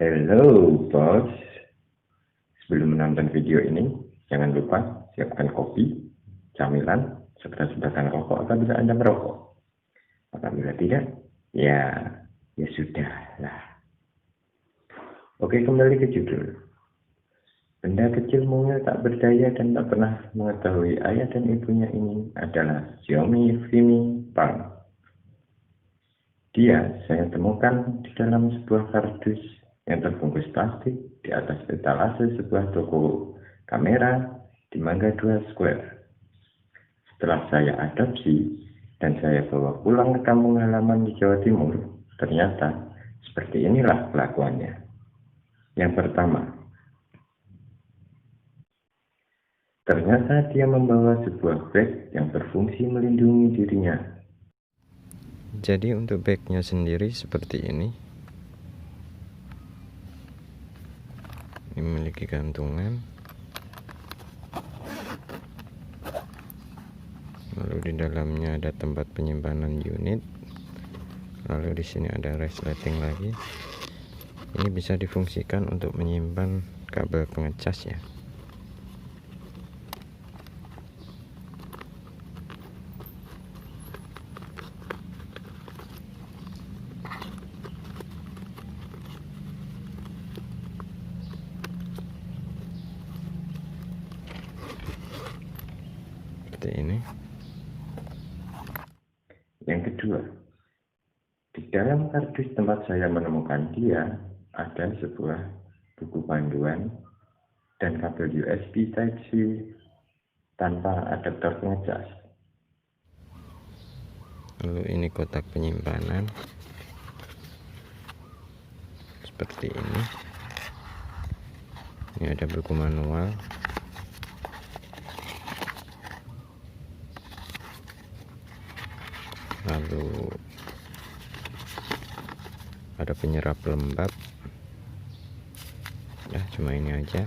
Halo bos, sebelum menonton video ini, jangan lupa siapkan kopi, camilan, serta sebatang rokok apabila Anda merokok. Apabila tidak, ya sudah lah. Oke, kembali ke judul. Benda kecil mungil tak berdaya dan tak pernah mengetahui ayah dan ibunya ini adalah Xiaomi Fimi Pang. Dia saya temukan di dalam sebuah kardus yang terbungkus plastik di atas etalase sebuah toko kamera di Mangga 2 Square. Setelah saya adopsi dan saya bawa pulang ke kampung halaman di Jawa Timur, ternyata seperti inilah kelakuannya. Yang pertama, ternyata dia membawa sebuah bag yang berfungsi melindungi dirinya. Jadi untuk bagnya sendiri seperti ini memiliki gantungan, lalu di dalamnya ada tempat penyimpanan unit, lalu di sini ada resleting lagi. Ini bisa difungsikan untuk menyimpan kabel pengecas ya. Seperti ini. Yang kedua, di dalam kardus tempat saya menemukan dia ada sebuah buku panduan dan kabel USB Type-C tanpa adaptor pengecas. Lalu ini kotak penyimpanan seperti ini. Ini ada buku manual. Lalu ada penyerap lembab. Ya, cuma ini aja.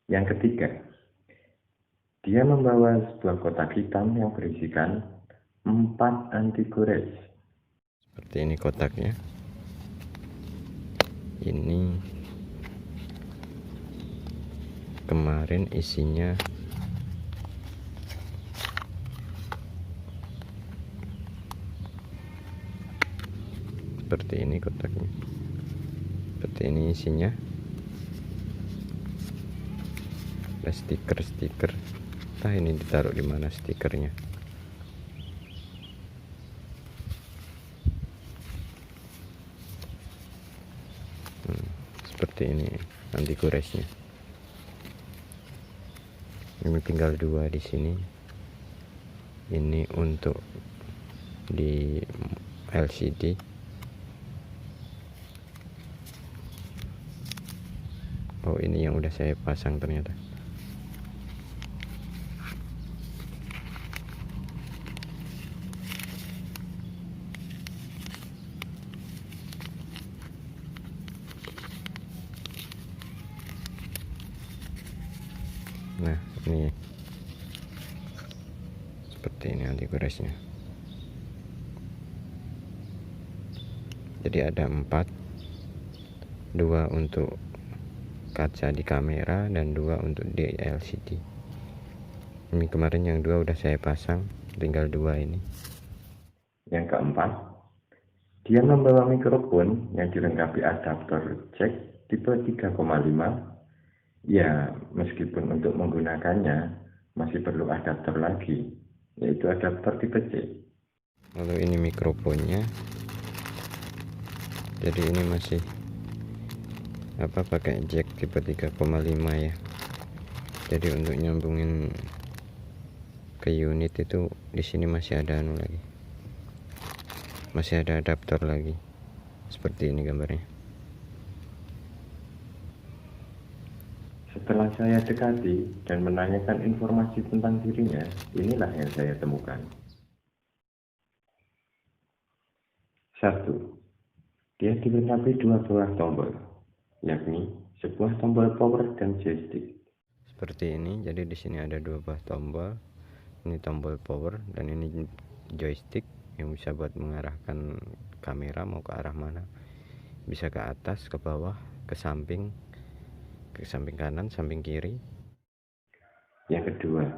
Yang ketiga, dia membawa sebuah kotak hitam yang berisikan 4 anti gores. Seperti ini kotaknya. Ini kemarin isinya seperti ini kotaknya. Seperti ini isinya. Ada stiker. Entah ini ditaruh di mana stikernya. Seperti ini anti goresnya. Ini tinggal 2 di sini. Ini untuk di LCD. Oh, ini yang udah saya pasang ternyata. Nah, ini seperti ini anti goresnya. Jadi ada 4, 2 untuk kaca di kamera dan 2 untuk di LCD. Ini kemarin yang 2 udah saya pasang, tinggal 2 ini. Yang keempat, dia membawa mikrofon yang dilengkapi adaptor jack tipe 3,5. Ya, meskipun untuk menggunakannya masih perlu adaptor lagi, yaitu adaptor tipe C. Lalu ini mikrofonnya. Jadi ini masih pakai jack tipe 3,5 ya. Jadi untuk nyambungin ke unit itu di sini masih ada lagi. Masih ada adaptor lagi. Seperti ini gambarnya. Setelah saya dekati dan menanyakan informasi tentang dirinya, inilah yang saya temukan. 1. Dia dilengkapi dua buah tombol, yakni sebuah tombol power dan joystick. Seperti ini. Jadi di sini ada dua buah tombol. Ini tombol power dan ini joystick yang bisa buat mengarahkan kamera mau ke arah mana. Bisa ke atas, ke bawah, ke samping kanan, samping kiri. Yang kedua,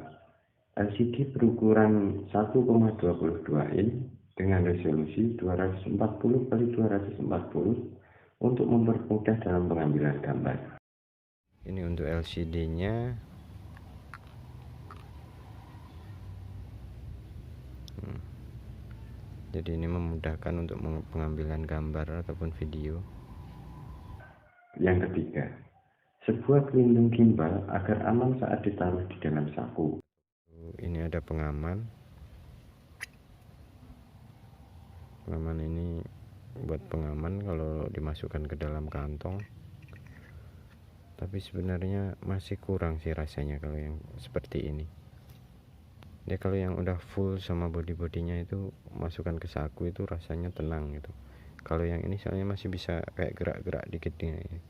LCD berukuran 1,22 in dengan resolusi 240x240 untuk mempermudah dalam pengambilan gambar. Ini untuk LCD-nya. Jadi ini memudahkan untuk pengambilan gambar ataupun video. Yang ketiga, sebuah pelindung gimbal agar aman saat ditaruh di dalam saku. Ini ada pengaman. Pengaman ini buat pengaman kalau dimasukkan ke dalam kantong. Tapi sebenarnya masih kurang sih rasanya kalau yang seperti ini. Ya kalau yang udah full sama body-bodinya itu masukkan ke saku itu rasanya tenang gitu. Kalau yang ini soalnya masih bisa kayak gerak-gerak dikit ini.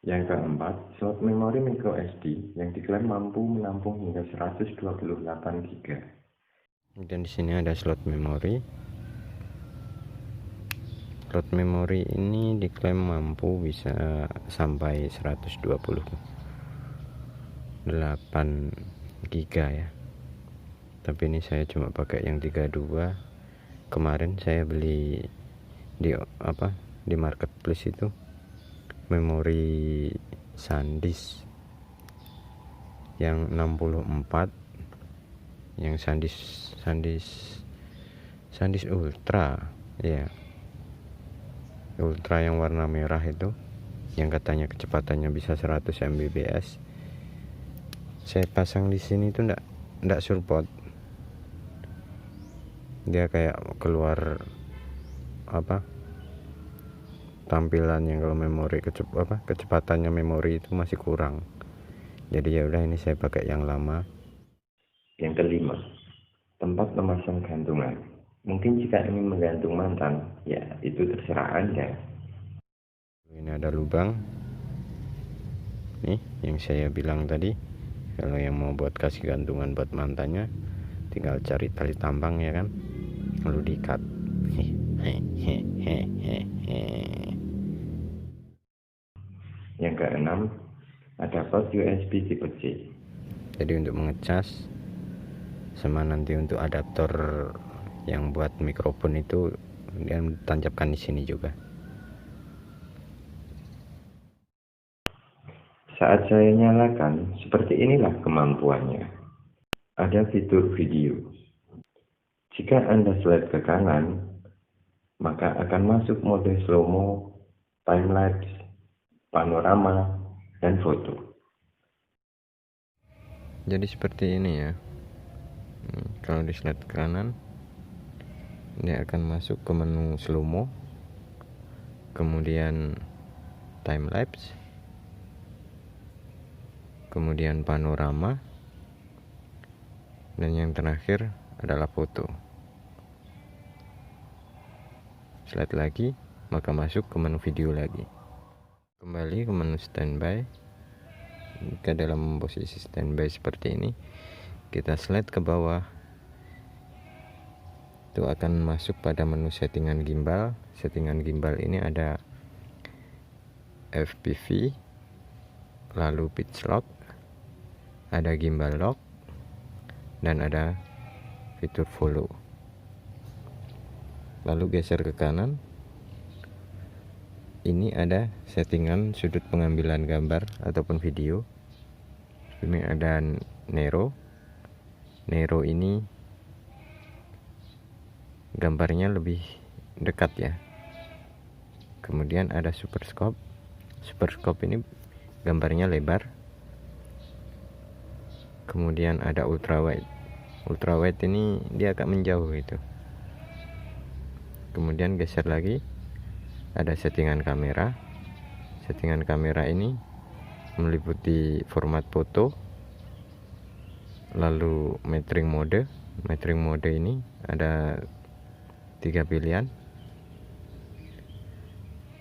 Yang keempat, slot memori micro SD yang diklaim mampu menampung hingga 128 GB. Dan di sini ada slot memori. Slot memori ini diklaim mampu bisa sampai 128 GB ya. Tapi ini saya cuma pakai yang 32. Kemarin saya beli di marketplace itu memori SanDisk yang 64, yang SanDisk Ultra ya, Ultra yang warna merah itu, yang katanya kecepatannya bisa 100 Mbps. Saya pasang di sini itu enggak support. Dia kayak keluar tampilan yang kalau memori kecepatannya memori itu masih kurang. Jadi ya udah, ini saya pakai yang lama. Yang kelima, tempat memasang gantungan. Mungkin jika ingin menggantung mantan, ya itu terserah Anda. Ini ada lubang nih yang saya bilang tadi. Kalau yang mau buat kasih gantungan buat mantannya, tinggal cari tali tambang ya kan, lalu diikat. Yang keenam, ada port USB tipe C. Jadi untuk mengecas sama nanti untuk adaptor yang buat mikrofon itu dia tancapkan di sini juga. Saat saya nyalakan, seperti inilah kemampuannya. Ada fitur video. Jika Anda slide ke kanan, maka akan masuk mode slow-mo, time-lapse, panorama, dan foto. Jadi seperti ini ya. Kalau di slide ke kanan, dia akan masuk ke menu slow-mo, kemudian time-lapse, kemudian panorama, dan yang terakhir adalah foto. Slide lagi, maka masuk ke menu video lagi. Kembali ke menu standby. Jika dalam posisi standby seperti ini, kita slide ke bawah, itu akan masuk pada menu settingan gimbal. Settingan gimbal ini ada FPV, lalu pitch lock, ada gimbal lock, dan ada fitur follow. Lalu geser ke kanan, ini ada settingan sudut pengambilan gambar ataupun video. Ini ada Nero. Nero ini gambarnya lebih dekat ya. Kemudian ada super scope. Super scope ini gambarnya lebar. Kemudian ada ultra wide. Ultra wide ini dia agak menjauh itu. Kemudian geser lagi, ada settingan kamera. Settingan kamera ini meliputi format foto, lalu metering mode. Metering mode ini ada 3 pilihan,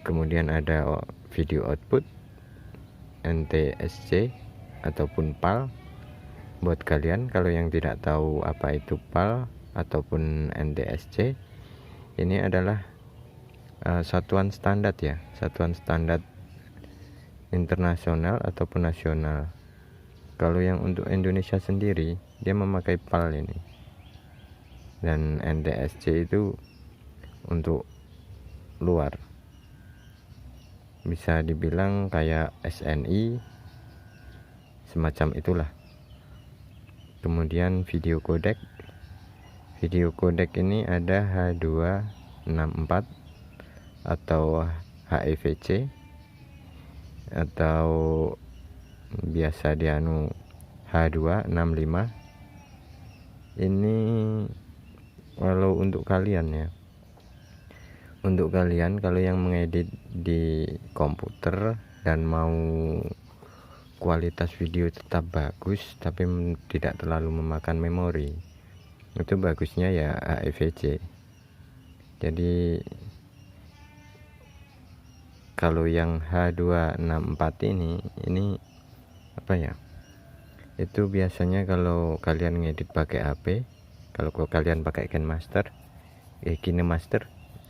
kemudian ada video output, NTSC ataupun PAL. Buat kalian kalau yang tidak tahu apa itu PAL ataupun NTSC, ini adalah satuan standar ya, satuan standar internasional ataupun nasional. Kalau yang untuk Indonesia sendiri dia memakai PAL ini, dan NTSC itu untuk luar, bisa dibilang kayak SNI semacam itulah. Kemudian video codec ini ada H264 atau HEVC atau biasa dianu H265. Ini kalau untuk kalian ya, untuk kalian kalau yang mengedit di komputer dan mau kualitas video tetap bagus tapi tidak terlalu memakan memori, itu bagusnya ya HEVC. Jadi kalau yang H264 ini apa ya, itu biasanya kalau kalian ngedit pakai HP, kalau kalian pakai KineMaster,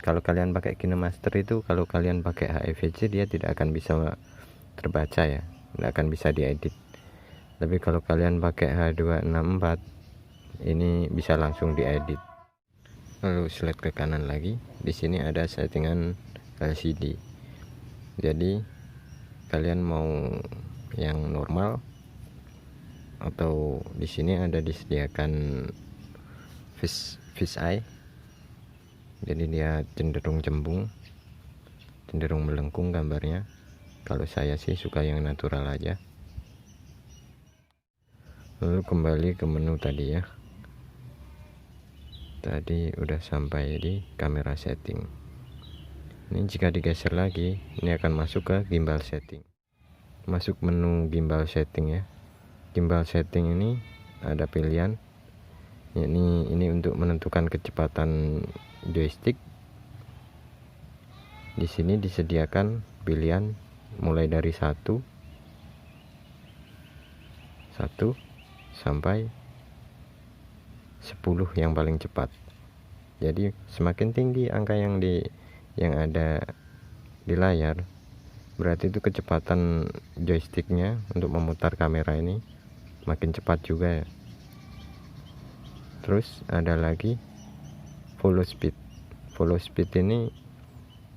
kalau kalian pakai KineMaster itu, kalau kalian pakai HEVC dia tidak akan bisa terbaca ya, tidak akan bisa diedit. Tapi kalau kalian pakai H264 ini bisa langsung diedit. Lalu slide ke kanan lagi, di sini ada settingan LCD. Jadi kalian mau yang normal atau di sini ada disediakan fish eye. Jadi dia cenderung cembung, cenderung melengkung gambarnya. Kalau saya sih suka yang natural aja. Lalu kembali ke menu tadi ya. Tadi udah sampai di kamera setting. Ini jika digeser lagi, ini akan masuk ke gimbal setting. Masuk menu gimbal setting ya. Gimbal setting ini ada pilihan. Ini untuk menentukan kecepatan joystick. Di sini disediakan pilihan mulai dari 1 sampai 10 yang paling cepat. Jadi semakin tinggi angka yang ada di layar, berarti itu kecepatan joysticknya untuk memutar kamera ini makin cepat juga ya. Terus ada lagi follow speed. Follow speed ini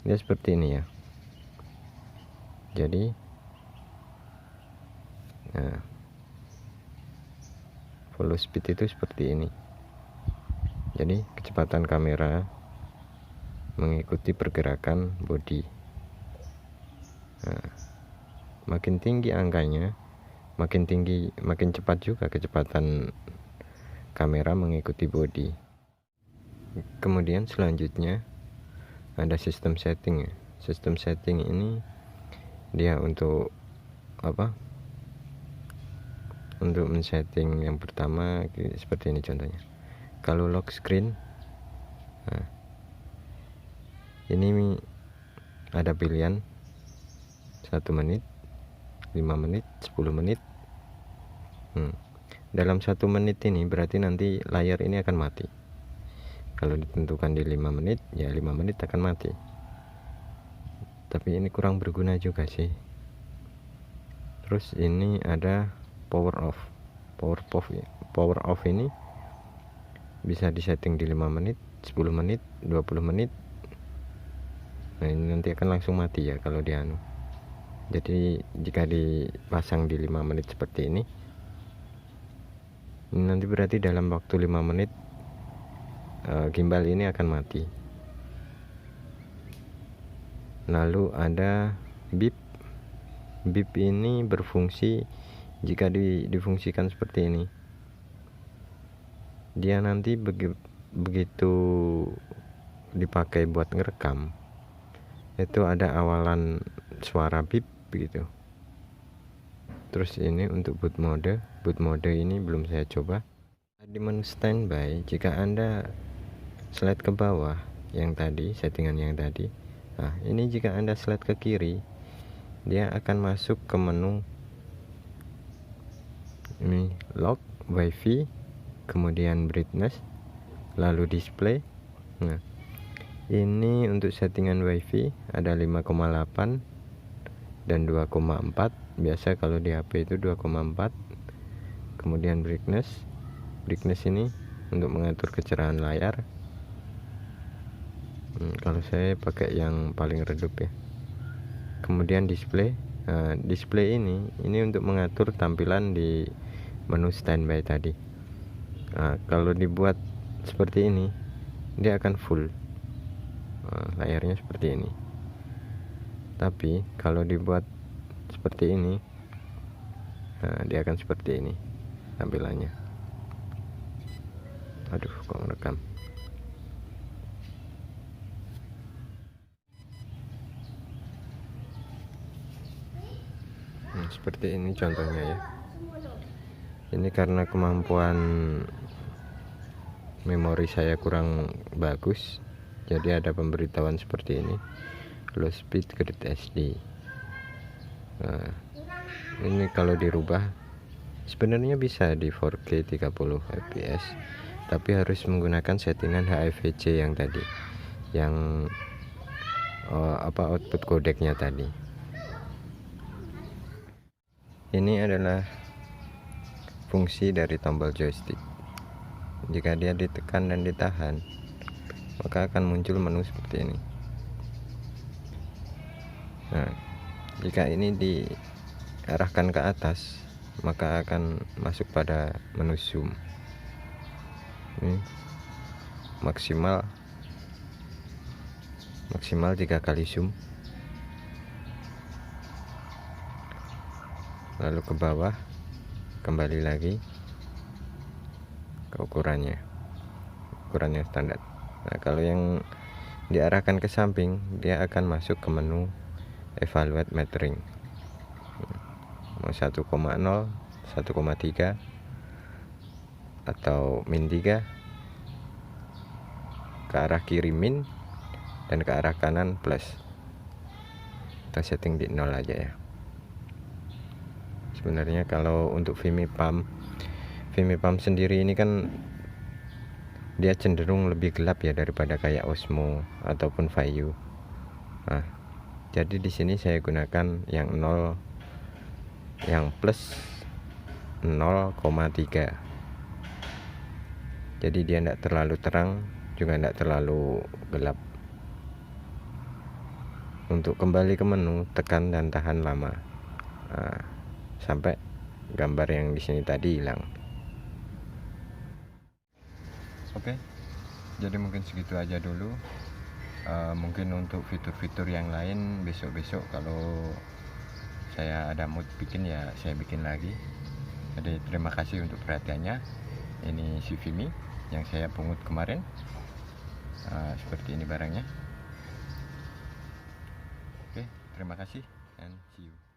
dia seperti ini ya. Jadi follow speed itu seperti ini. Jadi kecepatan kamera mengikuti pergerakan body. Makin tinggi angkanya, makin cepat juga kecepatan kamera mengikuti body. Kemudian selanjutnya ada sistem setting ya. Sistem setting ini dia untuk apa? Untuk men-setting yang pertama seperti ini contohnya. Kalau lock screen, ini ada pilihan 1 menit, 5 menit, 10 menit. Dalam 1 menit ini berarti nanti layar ini akan mati. Kalau ditentukan di 5 menit, ya 5 menit akan mati. Tapi ini kurang berguna juga sih. Terus ini ada power off. Power off ini bisa disetting di 5 menit, 10 menit, 20 menit. Nah ini nanti akan langsung mati ya kalau dianu. Jadi jika dipasang di 5 menit seperti ini nanti berarti dalam waktu 5 menit gimbal ini akan mati. Lalu ada beep. Beep ini berfungsi jika difungsikan seperti ini. Dia nanti begitu dipakai buat ngerekam, itu ada awalan suara beep begitu. Terus ini untuk boot mode. Boot mode ini belum saya coba. Di menu standby, jika Anda slide ke bawah yang tadi, settingan yang tadi, Nah, ini jika Anda slide ke kiri, dia akan masuk ke menu ini, lock, wifi, kemudian brightness, lalu display. Nah, ini untuk settingan wifi ada 5,8 dan 2,4. Biasa kalau di HP itu 2,4. Kemudian brightness ini untuk mengatur kecerahan layar. Kalau saya pakai yang paling redup ya. Kemudian display. Nah, display ini untuk mengatur tampilan di menu standby tadi. Nah, kalau dibuat seperti ini, dia akan full. Layarnya seperti ini. Tapi kalau dibuat seperti ini, nah, dia akan seperti ini tampilannya. Aduh, kok ngerekam. Seperti ini contohnya ya. Ini karena kemampuan memori saya kurang bagus, jadi ada pemberitahuan seperti ini, low speed grid SD. Nah, ini kalau dirubah sebenarnya bisa di 4K 30 fps, tapi harus menggunakan settingan HEVC yang tadi, yang output codecnya tadi. Ini adalah fungsi dari tombol joystick. Jika dia ditekan dan ditahan, maka akan muncul menu seperti ini. Nah, jika ini diarahkan ke atas, maka akan masuk pada menu zoom. Ini maksimal 3 kali zoom. Lalu ke bawah, kembali lagi ke ukurannya standar. Nah, kalau yang diarahkan ke samping, dia akan masuk ke menu evaluate metering. 1,0, 1,3 atau min 3, ke arah kiri min dan ke arah kanan plus. Kita setting di 0 aja ya. Sebenarnya kalau untuk Vimipam sendiri ini kan dia cenderung lebih gelap ya daripada kayak Osmo ataupun Vayu. Nah, jadi di sini saya gunakan yang 0, yang plus 0,3. Jadi dia tidak terlalu terang, juga tidak terlalu gelap. Untuk kembali ke menu, tekan dan tahan lama. Nah, sampai gambar yang di sini tadi hilang. Oke, jadi mungkin segitu aja dulu. Mungkin untuk fitur-fitur yang lain besok-besok kalau saya ada mood bikin ya saya bikin lagi. Jadi terima kasih untuk perhatiannya. Ini si Vimi yang saya pungut kemarin. Seperti ini barangnya. Oke, terima kasih and see you.